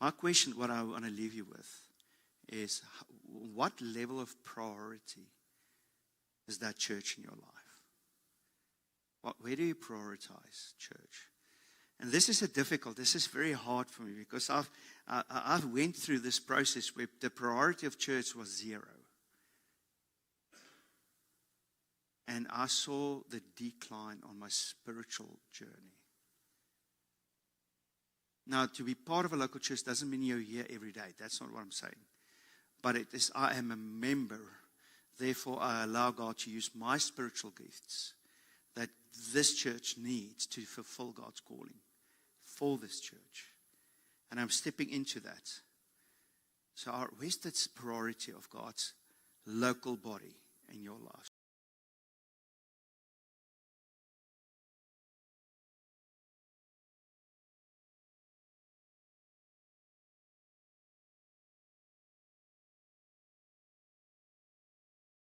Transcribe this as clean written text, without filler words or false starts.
My question, what I want to leave you with, is what level of priority is that church in your life? Where do you prioritize church? And this is this is very hard for me, because I've went through this process where the priority of church was 0. And I saw the decline on my spiritual journey. Now, to be part of a local church doesn't mean you're here every day. That's not what I'm saying. But it is, I am a member. Therefore, I allow God to use my spiritual gifts that this church needs to fulfill God's calling for this church. And I'm stepping into that. So where's that priority of God's local body in your life?